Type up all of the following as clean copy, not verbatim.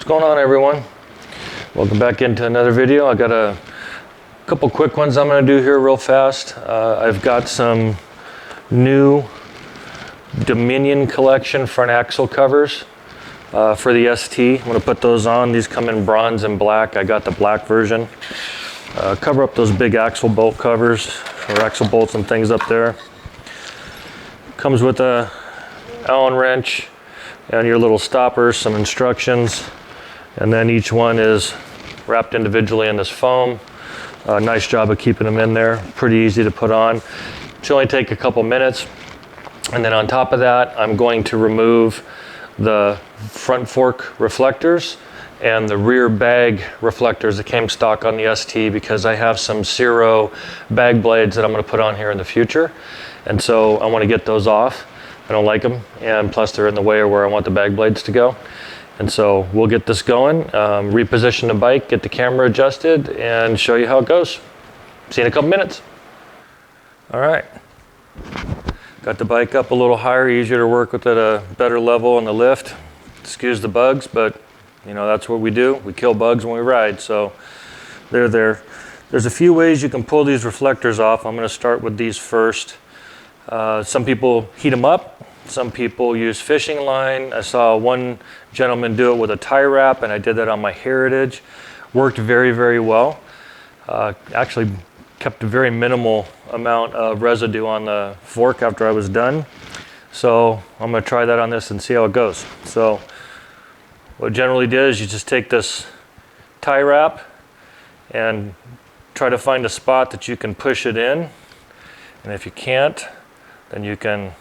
going on, everyone? Welcome back into another video. I got a couple quick ones I'm going to do here real fast. I've got some new Dominion collection front axle covers for the ST. I'm going to put those on. These come in bronze and black. I got the black version. Cover up those big axle bolt covers or axle bolts and things up there. Comes with a Allen wrench and your little stoppers, some instructions, and then each one is wrapped individually in this foam. Nice job of keeping them in there. Pretty easy to put on. Should only take a couple minutes. And then on top of that, I'm going to remove the front fork reflectors and the rear bag reflectors that came stock on the ST, because I have some Zero bag blades that I'm going to put on here in the future. And so I want to get those off. I don't like them, and plus they're in the way of where I want the bag blades to go. And so we'll get this going, reposition the bike, get the camera adjusted, and show you how it goes. See you in a couple minutes. All right. Got the bike up a little higher, easier to work with at a better level on the lift. Excuse the bugs, but you know, that's what we do. We kill bugs when we ride, so they're there. There's a few ways you can pull these reflectors off. I'm gonna start with these first. Some people heat them up. Some people use fishing line. I saw one gentleman do it with a tie wrap, and I did that on my Heritage. Worked very, very well. Actually kept a very minimal amount of residue on the fork after I was done. So I'm gonna try that on this and see how it goes. So what I generally do is you just take this tie wrap and try to find a spot that you can push it in. And if you can't, then you can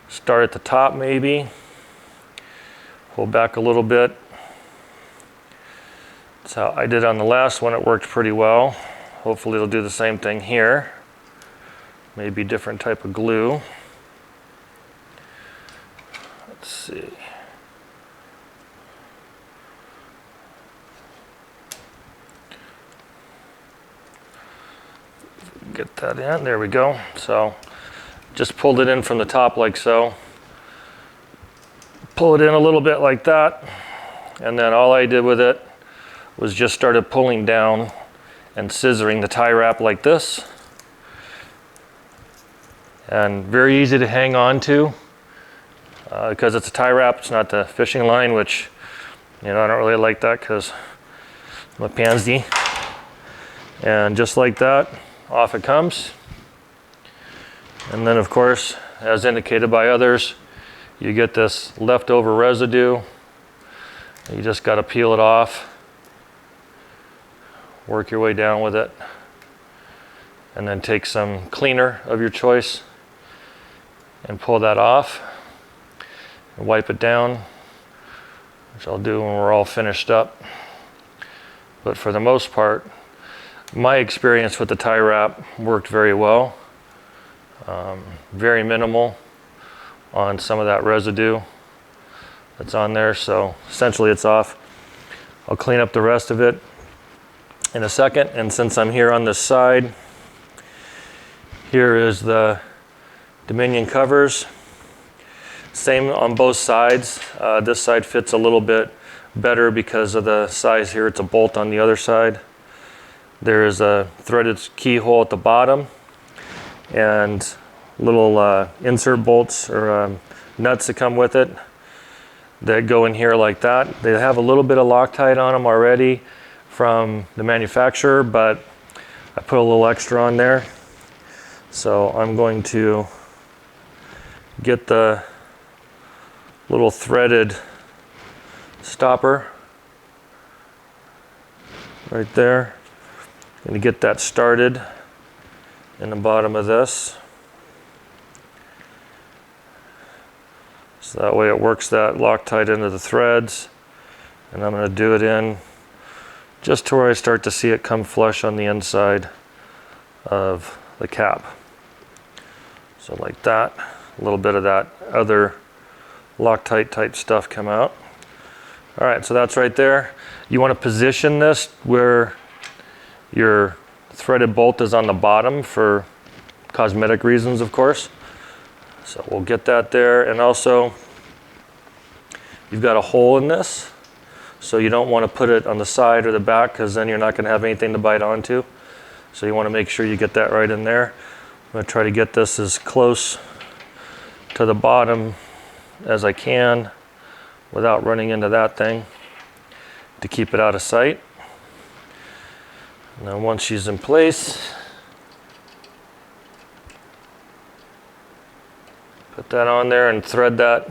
start at the top maybe, pull back a little bit. That's how I did on the last one. It worked pretty well. Hopefully it'll do the same thing here. Maybe different type of glue. Let's see. Get that in, there we go. So just pulled it in from the top like so. Pull it in a little bit like that. And then all I did with it was just started pulling down and scissoring the tie wrap like this. And very easy to hang on to because it's a tie wrap, it's not the fishing line, which, you know, I don't really like that because I'm a pansy. And just like that, off it comes. And then of course, as indicated by others, you get this leftover residue. You just got to peel it off, work your way down with it, and then take some cleaner of your choice and pull that off and wipe it down, which I'll do when we're all finished up. But for the most part, my experience with the tie wrap worked very well. Very minimal on some of that residue that's on there, so essentially it's off. I'll clean up the rest of it in a second, and since I'm here on this side, here is the Dominion covers. Same on both sides. This side fits a little bit better because of the size here. It's a bolt on the other side. There is a threaded keyhole at the bottom and little insert bolts or nuts that come with it that go in here like that. They have a little bit of Loctite on them already from the manufacturer, but I put a little extra on there. So I'm going to get the little threaded stopper right there. I'm going to get that started in the bottom of this. So that way it works that Loctite into the threads. And I'm going to do it in just to where I start to see it come flush on the inside of the cap. So like that, a little bit of that other Loctite type stuff come out. All right, so that's right there. You want to position this where your threaded bolt is on the bottom for cosmetic reasons, of course. So we'll get that there. And also, you've got a hole in this. So you don't want to put it on the side or the back because then you're not going to have anything to bite onto. So you want to make sure you get that right in there. I'm going to try to get this as close to the bottom as I can without running into that thing to keep it out of sight. And then once she's in place, put that on there and thread that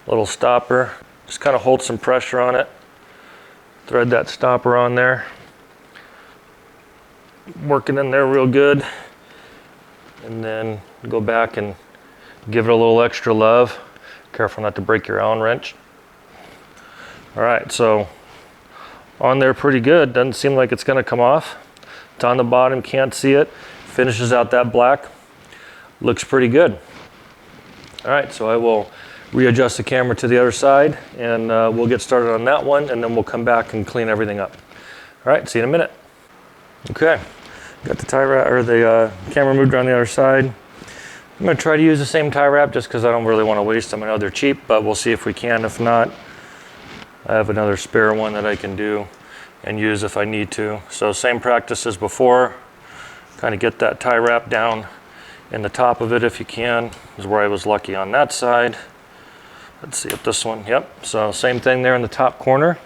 little stopper. Just kind of hold some pressure on it. Thread that stopper on there. Work it in there real good. And then go back and give it a little extra love. Careful not to break your Allen wrench. All right, so on there pretty good. Doesn't seem like it's gonna come off. It's on the bottom, can't see it. Finishes out that black. Looks pretty good. All right, so I will readjust the camera to the other side and we'll get started on that one and then we'll come back and clean everything up. All right, see you in a minute. Okay, got the tie wrap or the camera moved around the other side. I'm gonna try to use the same tie wrap just because I don't really want to waste them. I know they're cheap, but we'll see if we can. If not, I have another spare one that I can do and use if I need to. So same practice as before. Kind of get that tie wrap down in the top of it if you can. This is where I was lucky on that side. Let's see if this one, yep. So same thing there in the top corner.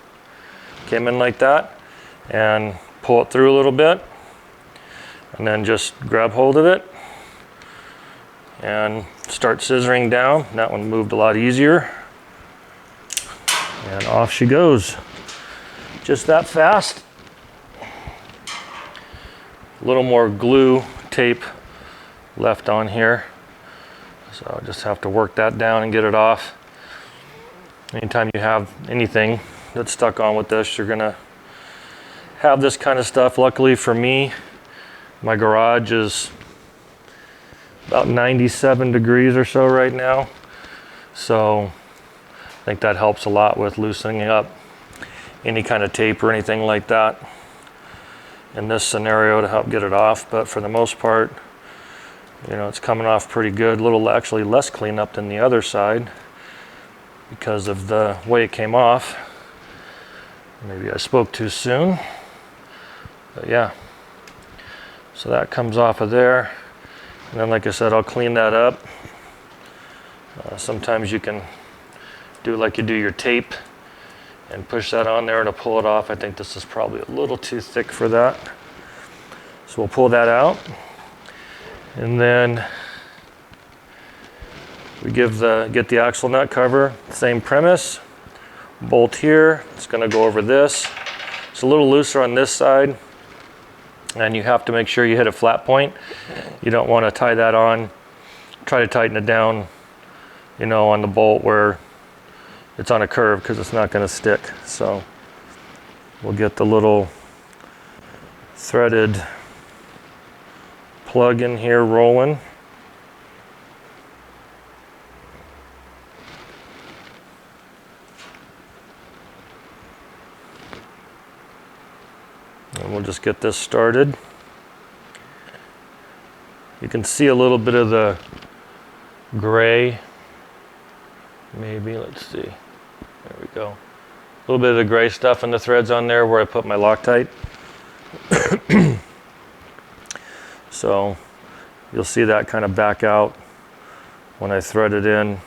Came in like that and pull it through a little bit and then just grab hold of it and start scissoring down. That one moved a lot easier. And off she goes. Just that fast. A little more glue tape left on here. So I'll just have to work that down and get it off. Anytime you have anything that's stuck on with this, you're gonna have this kind of stuff. Luckily for me, my garage is about 97 degrees or so right now. So I think that helps a lot with loosening up any kind of tape or anything like that in this scenario to help get it off. But for the most part, you know, it's coming off pretty good. A little actually less cleanup than the other side because of the way it came off. Maybe I spoke too soon, but yeah. So that comes off of there. And then like I said, I'll clean that up. Sometimes you can do like you do your tape and push that on there to pull it off. I think this is probably a little too thick for that. So we'll pull that out. And then we get the axle nut cover, same premise. Bolt here, it's gonna go over this. It's a little looser on this side and you have to make sure you hit a flat point. You don't wanna tie that on. Try to tighten it down, you know, on the bolt where it's on a curve because it's not gonna stick. So we'll get the little threaded plug in here rolling. And we'll just get this started. You can see a little bit of the gray. Maybe, let's see. There we go. A little bit of the gray stuff in the threads on there where I put my Loctite. So you'll see that kind of back out when I thread it in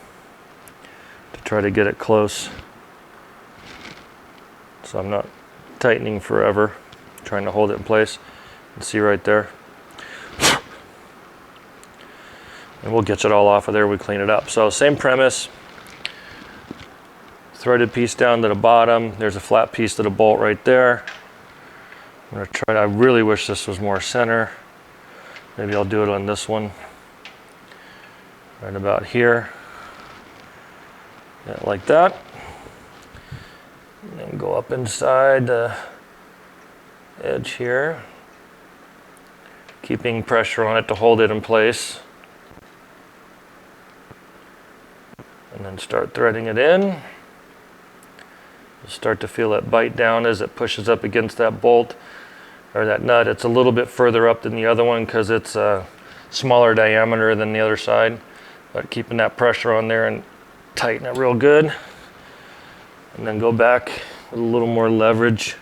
to try to get it close. So I'm not tightening forever, trying to hold it in place. You can see right there. And we'll get it all off of there, we clean it up. So same premise. Threaded piece down to the bottom. There's a flat piece to the bolt right there. I'm gonna try, I really wish this was more center. Maybe I'll do it on this one. Right about here. Yeah, like that. And then go up inside the edge here. Keeping pressure on it to hold it in place. And then start threading it in. You'll start to feel it bite down as it pushes up against that bolt or that nut. It's a little bit further up than the other one because it's a smaller diameter than the other side. But keeping that pressure on there and tighten it real good. And then go back with a little more leverage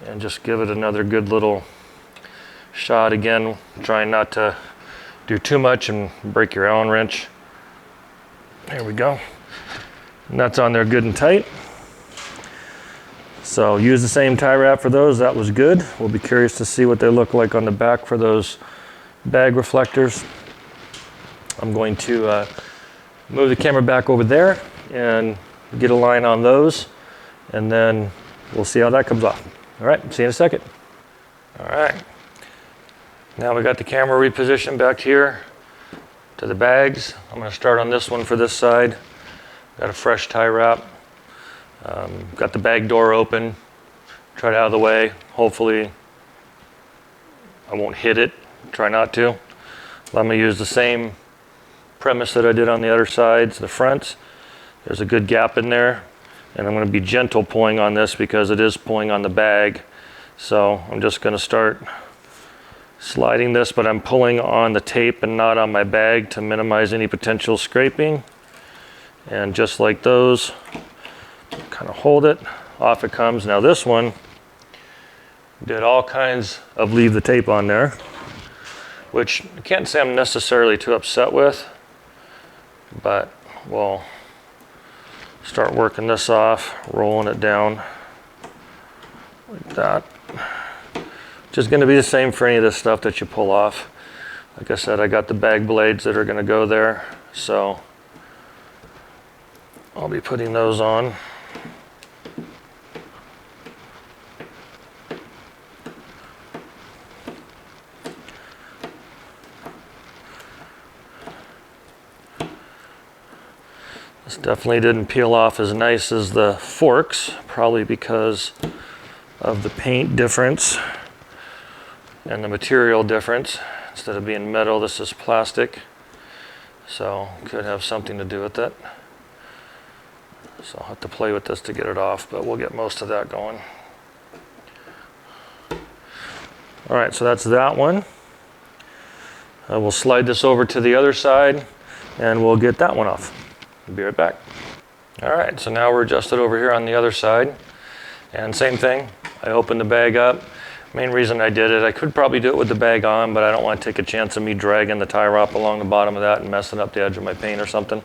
and just give it another good little shot. Again, trying not to do too much and break your Allen wrench. There we go. Nuts on there good and tight. So use the same tie wrap for those. That was good. We'll be curious to see what they look like on the back for those bag reflectors. I'm going to move the camera back over there and get a line on those, and then we'll see how that comes off. All right, see you in a second. All right, now we got the camera repositioned back here to the bags. I'm going to start on this one for this side. Got a fresh tie wrap. Got the bag door open. Try it out of the way. Hopefully I won't hit it. Try not to. I'm going to use the same premise that I did on the other sides, the fronts. There's a good gap in there, and I'm going to be gentle pulling on this because it is pulling on the bag. So I'm just going to start sliding this, but I'm pulling on the tape and not on my bag to minimize any potential scraping. And just like those, kind of hold it, off it comes. Now this one did all kinds of leave the tape on there, which I can't say I'm necessarily too upset with, but we'll start working this off, rolling it down like that. Which is going to be the same for any of this stuff that you pull off. Like I said, I got the bag blades that are going to go there, so I'll be putting those on. This definitely didn't peel off as nice as the forks, probably because of the paint difference and the material difference. Instead of being metal, this is plastic, so could have something to do with it. So I'll have to play with this to get it off, but we'll get most of that going. All right, so that's that one. We'll slide this over to the other side and we'll get that one off. We'll be right back. All right, so now we're adjusted over here on the other side. And same thing, I opened the bag up. Main reason I did it, I could probably do it with the bag on, but I don't want to take a chance of me dragging the tie wrap along the bottom of that and messing up the edge of my paint or something.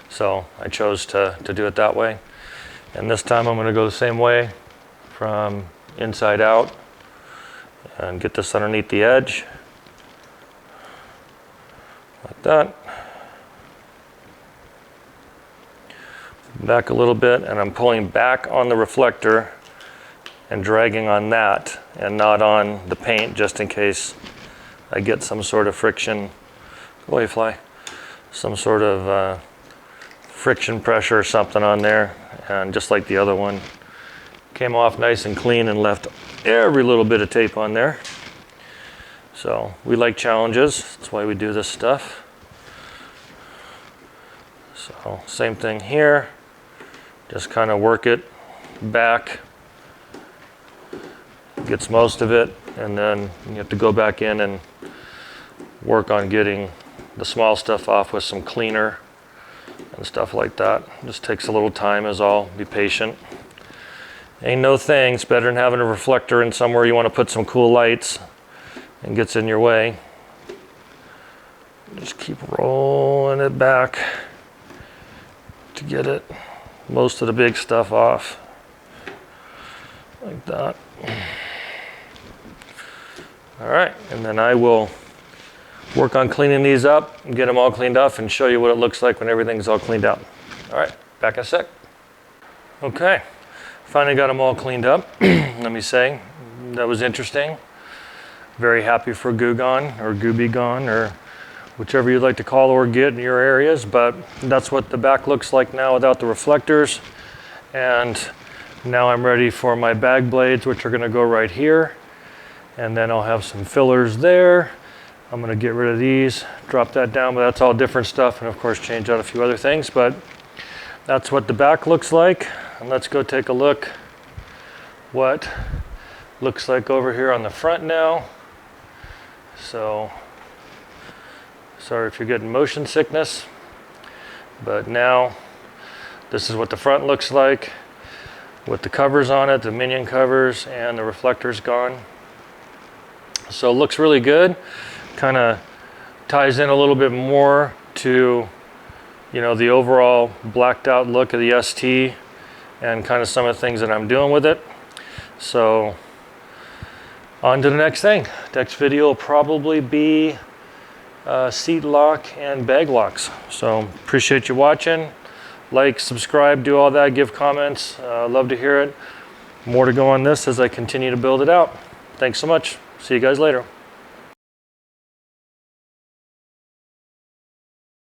So I chose to do it that way. And this time I'm going to go the same way from inside out and get this underneath the edge like that. Back a little bit, and I'm pulling back on the reflector and dragging on that and not on the paint, just in case I get some sort of friction. Go away, fly. Some sort of friction pressure or something on there. And just like the other one, came off nice and clean and left every little bit of tape on there. So we like challenges. That's why we do this stuff. So same thing here. Just kind of work it back. Gets most of it, and then you have to go back in and work on getting the small stuff off with some cleaner and stuff like that. Just takes a little time is all. Be patient. Ain't no thing. It's better than having a reflector in somewhere you want to put some cool lights and gets in your way. Just keep rolling it back to get it most of the big stuff off like that. All right, and then I will work on cleaning these up and get them all cleaned up and show you what it looks like when everything's all cleaned out. All right, back in a sec. Okay, finally got them all cleaned up. Let me say, that was interesting. Very happy for Gugon or Goobygon or whichever you'd like to call or get in your areas, but that's what the back looks like now without the reflectors. And now I'm ready for my bag blades, which are going to go right here. And then I'll have some fillers there. I'm going to get rid of these, drop that down, but that's all different stuff, and of course change out a few other things. But that's what the back looks like. And let's go take a look what looks like over here on the front now. So sorry if you're getting motion sickness, but now this is what the front looks like. with the covers on it, the minion covers, and the reflectors gone. So it looks really good. Kind of ties in a little bit more to, you know, the overall blacked out look of the ST and kind of some of the things that I'm doing with it. So on to the next thing. Next video will probably be seat lock and bag locks. So appreciate you watching. Like, subscribe, do all that, give comments. Love to hear it. More to go on this as I continue to build it out. Thanks so much. See you guys later.